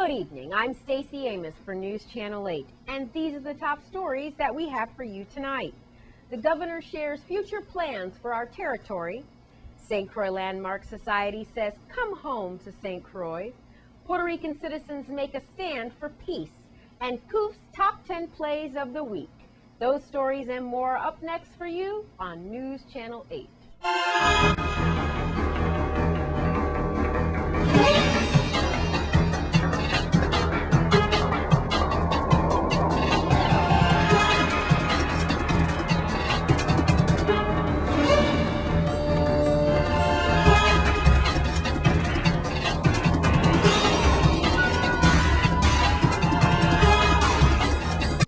Good evening. I'm Stacey Amos for News Channel 8, and these are the top stories that we have for you tonight. The governor shares future plans for our territory. St. Croix Landmark Society says, "Come home to St. Croix." Puerto Rican citizens make a stand for peace. And COOF's top 10 plays of the week. Those stories and more up next for you on News Channel 8.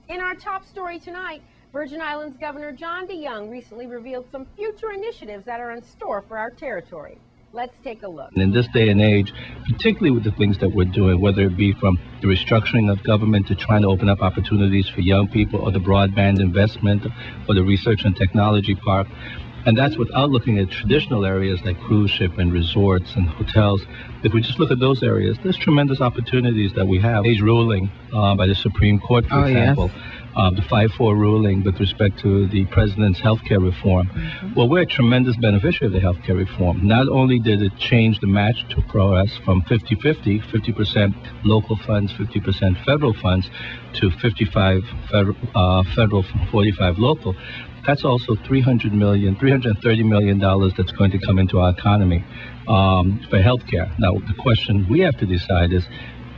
In our top story tonight, Virgin Islands Governor John DeJongh recently revealed some future initiatives that are in store for our territory. Let's take a look. In this day and age, particularly with the things that we're doing, whether it be from the restructuring of government to trying to open up opportunities for young people, or the broadband investment, or the research and technology park, and that's without looking at traditional areas like cruise ship and resorts and hotels. If we just look at those areas, there's tremendous opportunities that we have. Today's ruling by the Supreme Court, for example, the 5-4 ruling with respect to the president's healthcare reform. Well, we're a tremendous beneficiary of the healthcare reform. Not only did it change the match for us from 50-50, 50% local funds, 50% federal funds, to 55 federal, 45 local. That's also $330 million that's going to come into our economy for healthcare. Now, the question we have to decide is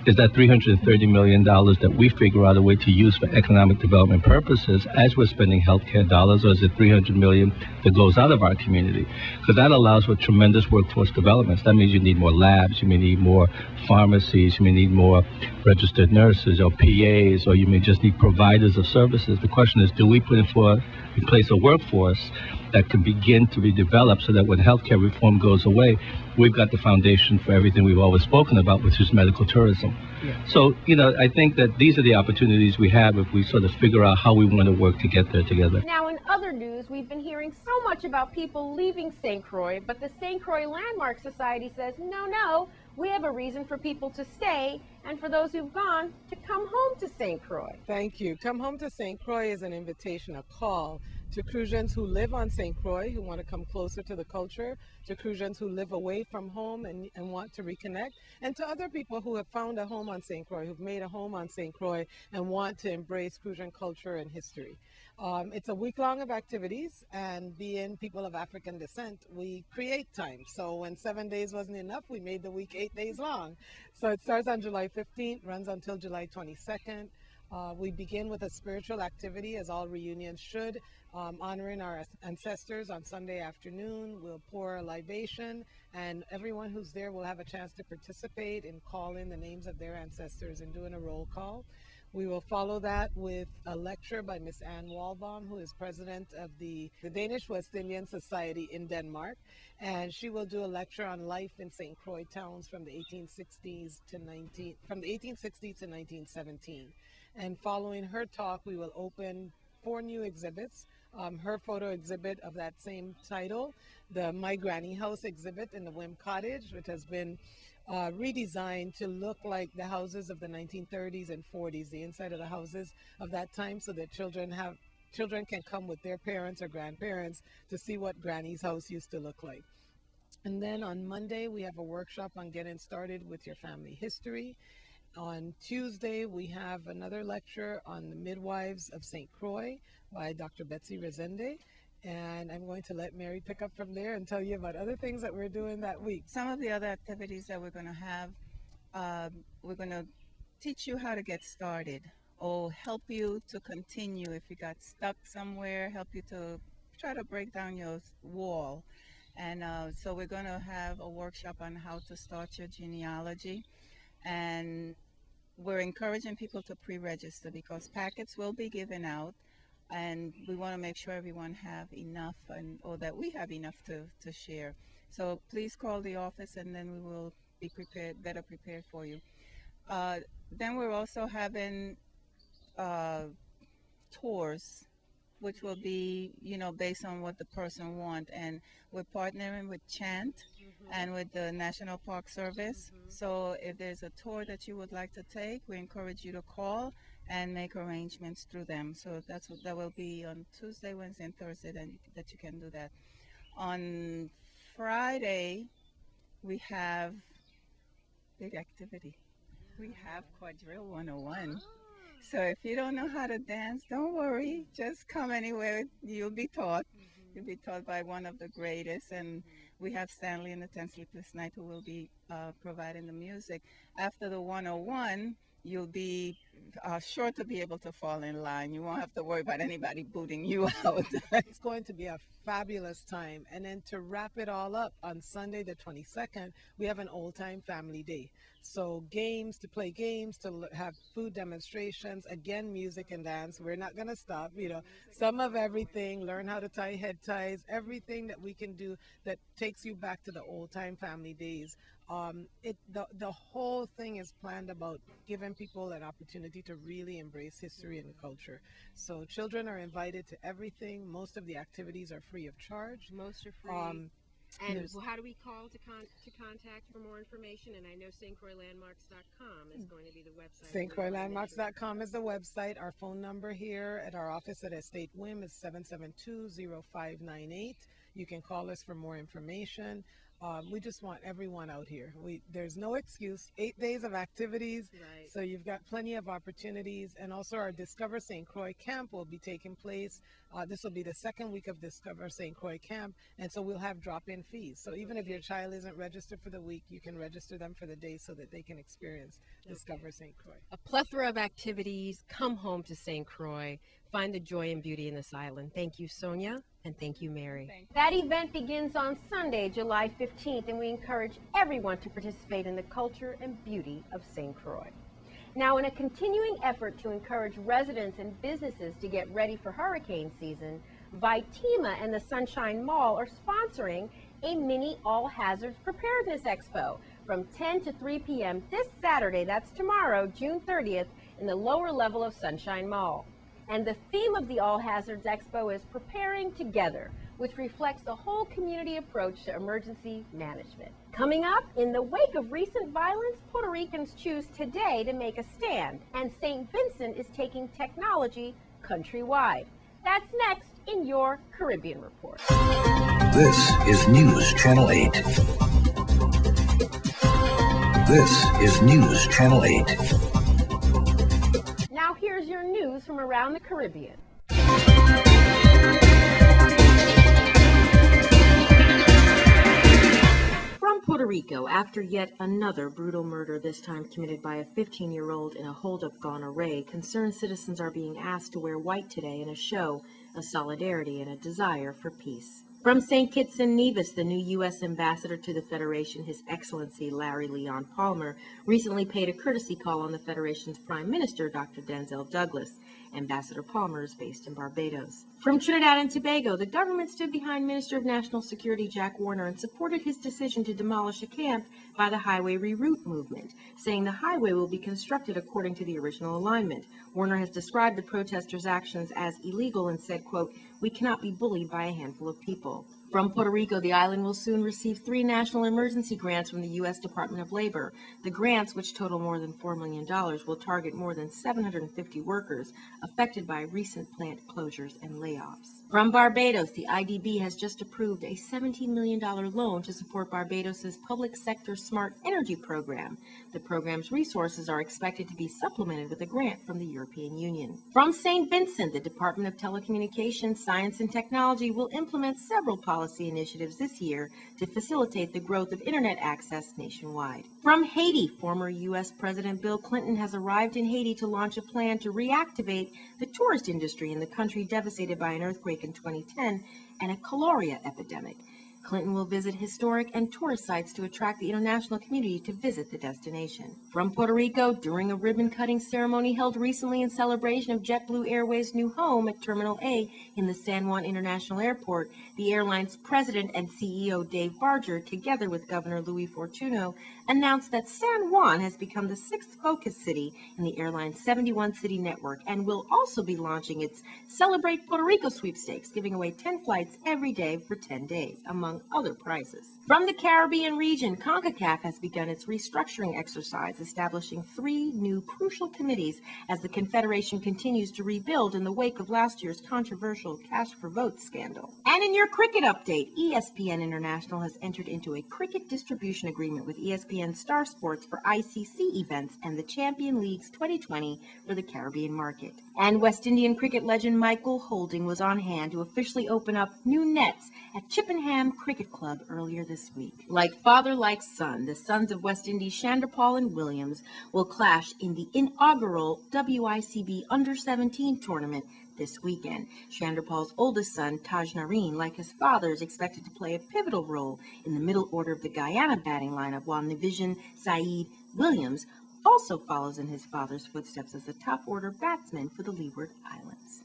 that $330 million that we figure out a way to use for economic development purposes as we're spending healthcare dollars, or is it $300 million that goes out of our community? Because that allows for tremendous workforce developments. That means you need more labs, you may need more pharmacies, you may need more registered nurses or PAs, or you may just need providers of services. The question is, do we put in place a workforce that can begin to be developed so that when healthcare reform goes away, we've got the foundation for everything we've always spoken about, which is medical tourism. Yeah. So, I think that these are the opportunities we have if we sort of figure out how we want to work to get there together. Now, in other news, we've been hearing so much about people leaving St. Croix, but the St. Croix Landmark Society says, no, we have a reason for people to stay, and for those who've gone, to come home to St. Croix. Thank you. Come Home to St. Croix is an invitation, a call to Cruisians who live on St. Croix, who want to come closer to the culture, to Cruisians who live away from home and want to reconnect, and to other people who have found a home on St. Croix, who've made a home on St. Croix and want to embrace Cruisian culture and history. It's a week-long of activities, and being people of African descent, we create time. So when 7 days wasn't enough, we made the week 8 days long. So it starts on July 15th, runs until July 22nd. We begin with a spiritual activity, as all reunions should, honoring our ancestors on Sunday afternoon. We'll pour a libation, and everyone who's there will have a chance to participate in calling the names of their ancestors and doing a roll call. We will follow that with a lecture by Miss Anne Walbaum, who is president of the Danish West Indian Society in Denmark. And she will do a lecture on life in St. Croix towns from the 1860s to 1917. And following her talk, we will open 4 new exhibits. Her photo exhibit of that same title, the My Granny House exhibit in the Wim Cottage, which has been redesigned to look like the houses of the 1930s and 40s, the inside of the houses of that time, so that children can come with their parents or grandparents to see what Granny's house used to look like. And then on Monday, we have a workshop on getting started with your family history. On Tuesday, we have another lecture on the midwives of St. Croix by Dr. Betsy Resende. And I'm going to let Mary pick up from there and tell you about other things that we're doing that week. Some of the other activities that we're going to have, we're going to teach you how to get started, or help you to continue if you got stuck somewhere, help you to try to break down your wall. And so we're going to have a workshop on how to start your genealogy. And we're encouraging people to pre-register because packets will be given out. And we want to make sure everyone have enough, or that we have enough to share. So please call the office, and then we will be better prepared for you. Then we're also having tours which will be, based on what the person wants. And we're partnering with Chant and with the National Park Service. So if there's a tour that you would like to take, we encourage you to call and make arrangements through them. So that will be on Tuesday, Wednesday, and Thursday that you can do that. On Friday, we have big activity. We have Quadrille 101. So if you don't know how to dance, don't worry. Just come anywhere. You'll be taught. You'll be taught by one of the greatest. And we have Stanley and the 10 Sleepless Night who will be providing the music. After the 101, you'll be sure to be able to fall in line. You won't have to worry about anybody booting you out. It's going to be a fabulous time. And then to wrap it all up, on Sunday the 22nd, we have an old time family day. So to play games, to have food demonstrations, again, music and dance. We're not going to stop, some of everything, learn how to tie head ties, everything that we can do that takes you back to the old time family days. The whole thing is planned about giving people an opportunity to really embrace history and culture. So children are invited to everything. Most of the activities are free of charge. Most are free. And how do we call to contact for more information? And I know stcroixlandmarks.com is going to be the website. stcroixlandmarks.com is the website. Our phone number here at our office at Estate WIM is 772-0598. You can call us for more information. We just want everyone out here. There's no excuse. 8 days of activities, right. So you've got plenty of opportunities. And also our Discover St. Croix camp will be taking place. This will be the second week of Discover St. Croix camp, and so we'll have drop-in fees. So even if your child isn't registered for the week, you can register them for the day so that they can experience Discover St. Croix. A plethora of activities. Come home to St. Croix. Find the joy and beauty in this island. Thank you, Sonia, and thank you, Mary. That event begins on Sunday, July 15th, and we encourage everyone to participate in the culture and beauty of St. Croix. Now, in a continuing effort to encourage residents and businesses to get ready for hurricane season, VITEMA and the Sunshine Mall are sponsoring a mini all-hazards preparedness expo from 10 to 3 p.m. this Saturday, that's tomorrow, June 30th, in the lower level of Sunshine Mall. And the theme of the All Hazards Expo is Preparing Together, which reflects the whole community approach to emergency management. Coming up, in the wake of recent violence, Puerto Ricans choose today to make a stand, and St. Vincent is taking technology countrywide. That's next in your Caribbean Report. This is News Channel 8. This is News Channel 8. Now here's your news from around the Caribbean. From Puerto Rico, after yet another brutal murder, this time committed by a 15-year-old in a holdup gone array, concerned citizens are being asked to wear white today in a show of solidarity and a desire for peace. From St. Kitts and Nevis, the new U.S. ambassador to the Federation, His Excellency Larry Leon Palmer, recently paid a courtesy call on the Federation's Prime Minister, Dr. Denzel Douglas. Ambassador Palmer is based in Barbados. From Trinidad and Tobago, the government stood behind Minister of National Security Jack Warner and supported his decision to demolish a camp by the Highway Reroute movement, saying the highway will be constructed according to the original alignment. Warner has described the protesters' actions as illegal and said, quote, "We cannot be bullied by a handful of people." From Puerto Rico, the island will soon receive 3 national emergency grants from the U.S. Department of Labor. The grants, which total more than $4 million, will target more than 750 workers affected by recent plant closures and layoffs. From Barbados, the IDB has just approved a $17 million loan to support Barbados's public sector smart energy program. The program's resources are expected to be supplemented with a grant from the European Union. From St. Vincent, the Department of Telecommunications, Science and Technology will implement several policy initiatives this year to facilitate the growth of internet access nationwide. From Haiti, former U.S. President Bill Clinton has arrived in Haiti to launch a plan to reactivate the tourist industry in the country devastated by an earthquake in 2010 and a cholera epidemic. Clinton will visit historic and tourist sites to attract the international community to visit the destination. From Puerto Rico, during a ribbon-cutting ceremony held recently in celebration of JetBlue Airways' new home at Terminal A in the San Juan International Airport, the airline's president and CEO Dave Barger, together with Governor Louis Fortuno, announced that San Juan has become the 6th focus city in the airline's 71-city network and will also be launching its Celebrate Puerto Rico sweepstakes, giving away 10 flights every day for 10 days, among other prizes. From the Caribbean region, CONCACAF has begun its restructuring exercise, establishing 3 new crucial committees as the Confederation continues to rebuild in the wake of last year's controversial cash for votes scandal. And in your cricket update, ESPN International has entered into a cricket distribution agreement with ESPN Star Sports for ICC events and the Champion Leagues 2020 for the Caribbean market. And West Indian cricket legend Michael Holding was on hand to officially open up new nets at Chippenham Cricket Club earlier this week. Like father, like son, the sons of West Indies Chanderpaul and Williams will clash in the inaugural WICB Under-17 tournament this weekend. Chanderpaul's oldest son, Taj Nareen, like his father, is expected to play a pivotal role in the middle order of the Guyana batting lineup, while Navision Saeed Williams also follows in his father's footsteps as the top-order batsman for the Leeward Islands.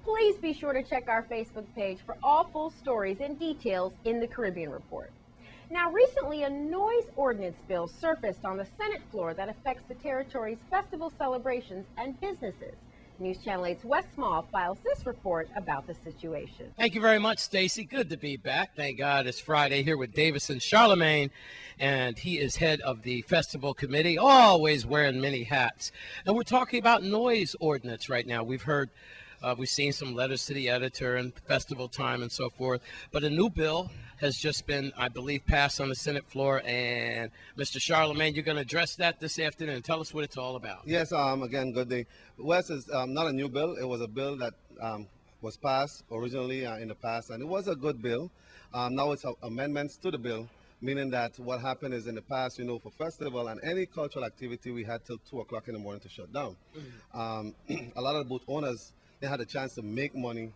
Please be sure to check our Facebook page for all full stories and details in the Caribbean Report. Now, recently, a noise ordinance bill surfaced on the Senate floor that affects the territory's festival celebrations and businesses. News Channel 8's Wes Small files this report about the situation. Thank you very much, Stacy. Good to be back. Thank God it's Friday here with Davison Charlemagne, and he is head of the festival committee, always wearing many hats. And we're talking about noise ordinance right now. We've seen some letters to the editor and festival time and so forth, but a new bill has just been, I believe, passed on the Senate floor. And Mr. Charlemagne, you're going to address that this afternoon and tell us what it's all about. Yes, again, good day. Wes is not a new bill. It was a bill that was passed originally in the past, and it was a good bill. Now it's amendments to the bill, meaning that what happened is in the past, you know, for festival and any cultural activity, we had till 2 o'clock in the morning to shut down. A lot of the booth owners, they had a chance to make money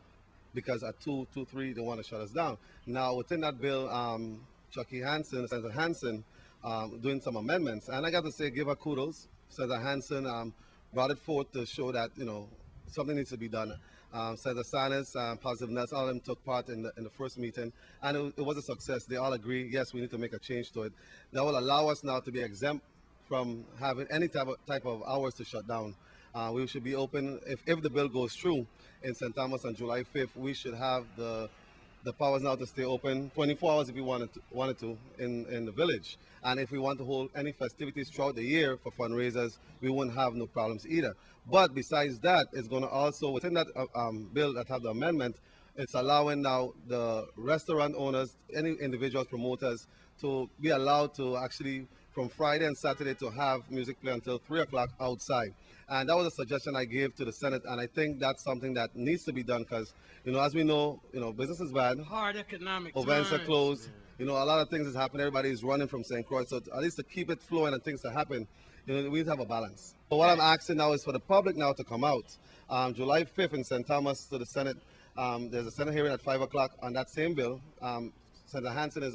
because at 2, 3, they want to shut us down. Now, within that bill, Senator Hansen, doing some amendments. And I got to say, give her kudos. Senator Hansen brought it forth to show that, you know, something needs to be done. Senator Sanders, Positiveness, all of them took part in the first meeting. And it was a success. They all agree, yes, we need to make a change to it. That will allow us now to be exempt from having any type of hours to shut down. We should be open, if the bill goes through in St. Thomas on July 5th, we should have the powers now to stay open 24 hours if we wanted to in the village. And if we want to hold any festivities throughout the year for fundraisers, we wouldn't have no problems either. But besides that, it's going to also, within that bill that have the amendment, it's allowing now the restaurant owners, any individuals, promoters, to be allowed to actually, from Friday and Saturday, to have music play until 3 o'clock outside. And that was a suggestion I gave to the Senate, and I think that's something that needs to be done because, you know, as we know, you know, business is bad. Hard economic events times. Are closed. You know, a lot of things is happening. Everybody is running from St. Croix. So at least to keep it flowing and things to happen, you know, we need to have a balance. So what I'm asking now is for the public now to come out. July 5th in St. Thomas to the Senate, there's a Senate hearing at 5 o'clock on that same bill. Senator Hansen is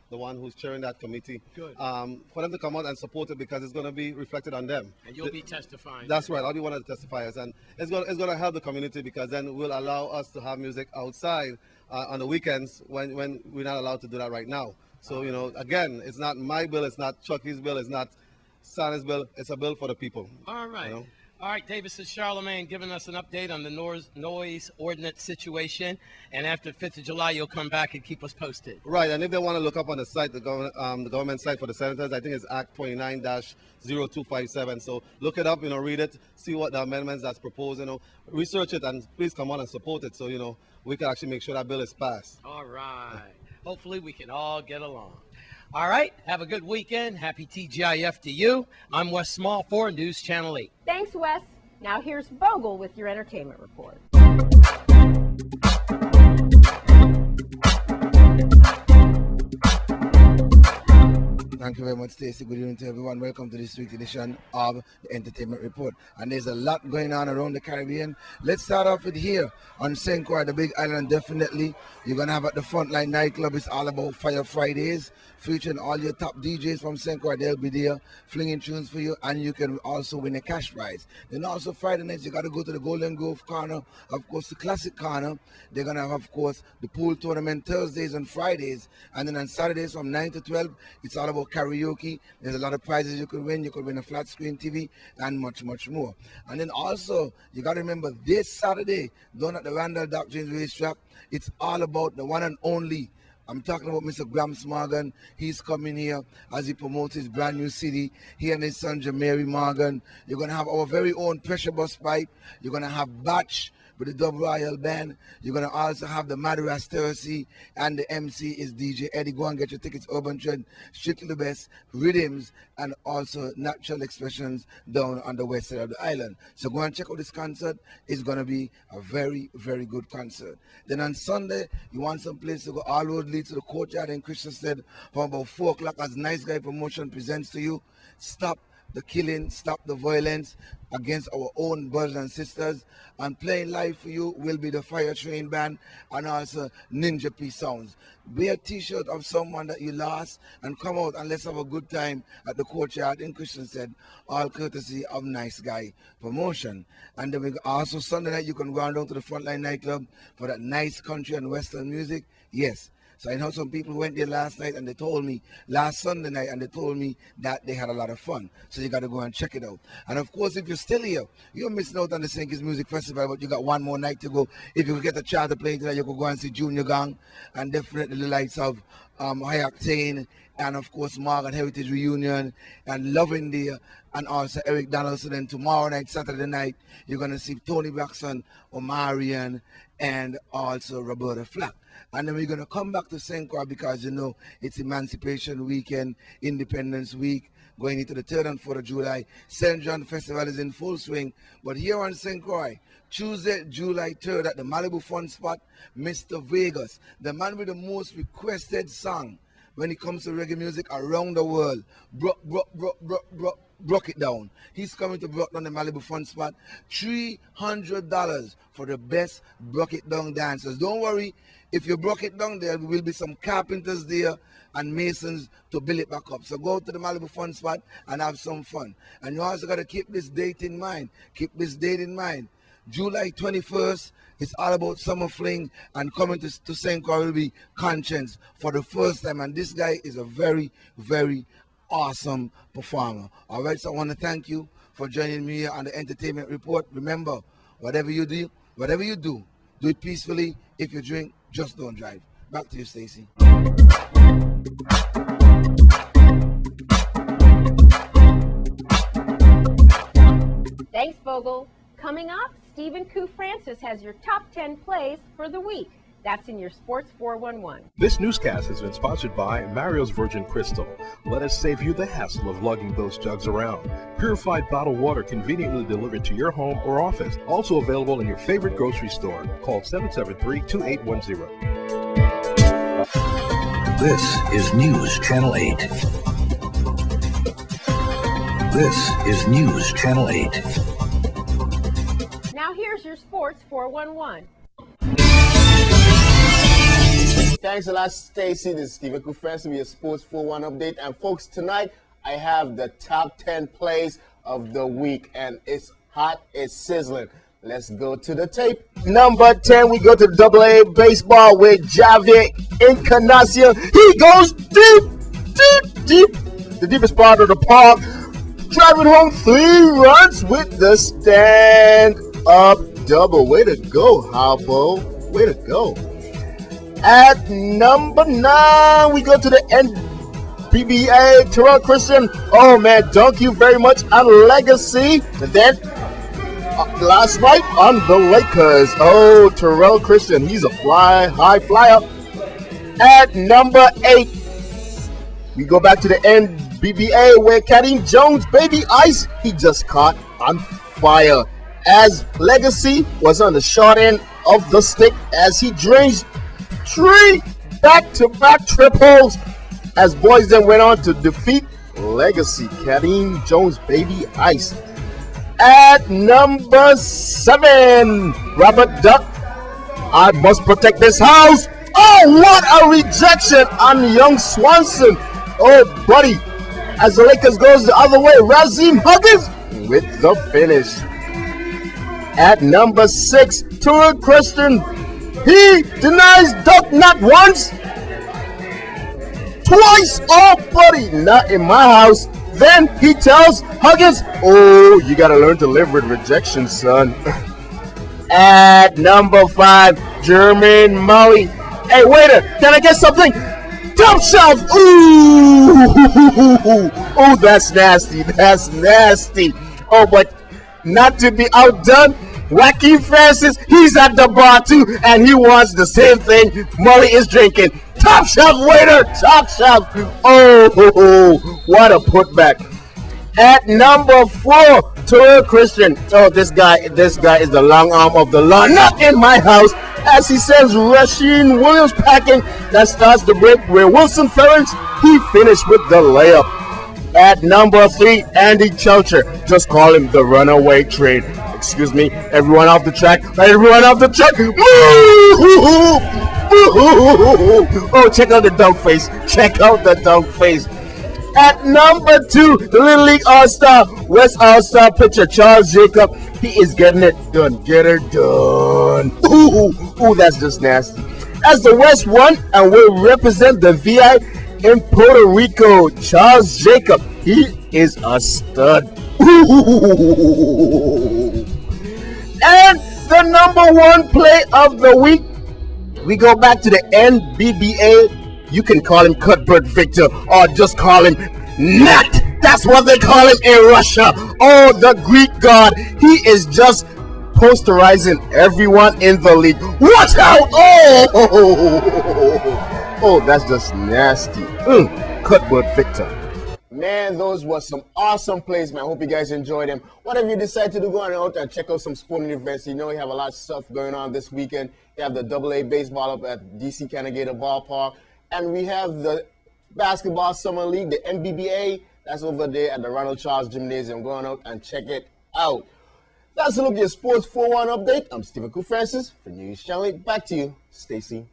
the one who's chairing that committee. Good. For them to come out and support it because it's going to be reflected on them. And you'll be testifying. That's right. I'll be one of the testifiers, and it's going to help the community because then it will allow us to have music outside on the weekends when we're not allowed to do that right now. So you know, again, it's not my bill, it's not Chucky's bill, it's not Santa's bill. It's a bill for the people. All right. You know? All right, Davison Charlemagne giving us an update on the noise ordinance situation. And after the 5th of July, you'll come back and keep us posted. Right, and if they want to look up on the site, the government site for the senators, I think it's Act 29-0257. So look it up, you know, read it, see what the amendments that's proposed, you know, research it, and please come on and support it so, you know, we can actually make sure that bill is passed. All right. Hopefully we can all get along. All right, have a good weekend. Happy TGIF to you. I'm Wes Small for News Channel 8. Thanks, Wes. Now here's Bogle with your entertainment report. Thank you very much, Stacey. Good evening to everyone. Welcome to this week's edition of the Entertainment Report. And there's a lot going on around the Caribbean. Let's start off with here on St Croix, the Big Island. Definitely, you're going to have at the Frontline nightclub. It's all about Fire Fridays, featuring all your top DJs from St Croix. They'll be there flinging tunes for you, and you can also win a cash prize. Then also Friday nights, you got to go to the Golden Grove Corner, of course, the Classic Corner. They're going to have, of course, the pool tournament Thursdays and Fridays. And then on Saturdays from 9 to 12, it's all about karaoke. There's a lot of prizes you could win. You could win a flat screen TV and much, much more. And then also, you got to remember this Saturday, down at the Randall Dock James Racetrack, it's all about the one and only. I'm talking about Mr. Grams Morgan. He's coming here as he promotes his brand new CD. He and his son, Jamari Morgan. You're going to have our very own Pressure Bus Pipe. You're going to have Batch with the Dub Royal Band. You're going to also have the Madras Terrace, and the MC is DJ Eddie. Go and get your tickets. Urban Trend, Strictly the Best, Rhythms, and also Natural Expressions down on the west side of the island. So go and check out this concert. It's going to be a very, very good concert. Then on Sunday, you want some place to go. All road leads to the courtyard in Christiansted from about 4 o'clock as Nice Guy Promotion presents to you. Stop the killing, stop the violence against our own brothers and sisters. And playing live for you will be the Fire Train Band and also Ninja P Sounds. Wear a t-shirt of someone that you lost and come out and let's have a good time at the courtyard in Christiansted, all courtesy of Nice Guy Promotion. And then we also Sunday night you can go on down to the Frontline nightclub for that nice country and western music. Yes. So I know some people went there last night and they told me, last Sunday night, and they told me that they had a lot of fun. So you got to go and check it out. And of course, if you're still here, you're missing out on the St. Kitts Music Festival, but you got one more night to go. If you could get a chance to play tonight, you could go and see Junior Gang and definitely the lights of High Octane and of course Morgan Heritage Reunion and Loving Day and also Eric Donaldson. And tomorrow night, Saturday night, you're going to see Tony Braxton, Omarion, and also Roberta Flack. And then we're going to come back to St. Croix because, you know, it's Emancipation Weekend, Independence Week, going into the 3rd and 4th of July. St. John Festival is in full swing. But here on St. Croix, Tuesday, July 3rd at the Malibu Fun Spot, Mr. Vegas, the man with the most requested song when it comes to reggae music around the world, broke it down. He's coming to Brock down the Malibu Fun Spot. $300 for the best broke it down dancers. Don't worry, if you broke it down, there will be some carpenters there and masons to build it back up. So go to the Malibu Fun Spot and have some fun. And you also got to keep this date in mind. Keep this date in mind. July 21st, it's all about summer fling, and coming to St. Croix will be Conscience for the first time. And this guy is a very, very awesome performer. All right, so I want to thank you for joining me here on the Entertainment Report. Remember, whatever you do, do it peacefully. If you drink, just don't drive. Back to you, Stacey. Thanks, Vogel. Coming up, Stephen Koo Francis has your top 10 plays for the week. That's in your Sports 411. This newscast has been sponsored by Mario's Virgin Crystal. Let us save you the hassle of lugging those jugs around. Purified bottled water conveniently delivered to your home or office. Also available in your favorite grocery store. Call 773-2810. This is News Channel 8. This is News Channel 8. Now here's your Sports 411. Thanks a lot, Stacey. This is Stephen Koo Francis with your Sports 411 update. And folks, tonight I have the top 10 plays of the week, and it's hot, it's sizzling. Let's go to the tape. Number 10, we go to AA baseball with Javier Encarnacion. He goes deep, the deepest part of the park, driving home 3 runs with the stand-up double. Way to go, Harpo. Way to go. At number 9, we go to the NBBA, Terrell Christian. Oh man, thank you very much on Legacy. And then last night on the Lakers. Oh, Terrell Christian, he's a high flyer. At number 8, we go back to the NBBA where Kadeem Jones, Baby Ice, he just caught on fire. As Legacy was on the short end of the stick as he drains 3 back-to-back triples. as boys then went on to defeat Legacy, Kadeem Jones Baby Ice. At number 7, Robert Duck, I must protect this house. Oh, what a rejection on Young Swanson. Oh, buddy. As the Lakers goes the other way, Razim Huggins with the finish. At number 6, Tua Christian. He denies Duck not once, twice. Oh, buddy, not in my house. Then he tells Huggins, oh, you got to learn to live with rejection, son. At number 5, Jermaine Murray. Hey, waiter, can I get something? Top shelf. Ooh, oh, that's nasty. That's nasty. Oh, but not to be outdone, Wacky Francis, he's at the bar too, and he wants the same thing Murray is drinking. Top shelf, waiter. Top shelf. Oh, what a putback. At number 4, Tua Christian. Oh, this guy is the long arm of the law. Not in my house. As he sends Rasheen Williams packing, that starts the break where Wilson Ferrens, he finished with the layup. At number 3, Andy Choucher. Just call him the runaway train. Excuse me, everyone off the track. Everyone off the track. Oh, check out the dunk face. Check out the dunk face. At number 2, the Little League All-Star, West All-Star pitcher Charles Jacob. He is getting it done. Get her done. Ooh, that's just nasty. As the West won and will represent the VI in Puerto Rico, Charles Jacob. He is a stud. And the number 1 play of the week, we go back to the NBBA. You can call him Cuthbert Victor or just call him Nat. That's what they call him in Russia. Oh, the Greek god. He is just posterizing everyone in the league. Watch out! Oh, that's just nasty. Cuthbert Victor. Man, those were some awesome plays, man. I hope you guys enjoyed them. Whatever you decide to do, go on out and check out some sporting events. You know, we have a lot of stuff going on this weekend. You have the AA baseball up at DC Canagator Ballpark. And we have the Basketball Summer League, the NBBA. That's over there at the Ronald Charles Gymnasium. Go on out and check it out. That's a look at your Sports 4-1 update. I'm Stephen Francis for News Channel 8. Back to you, Stacy.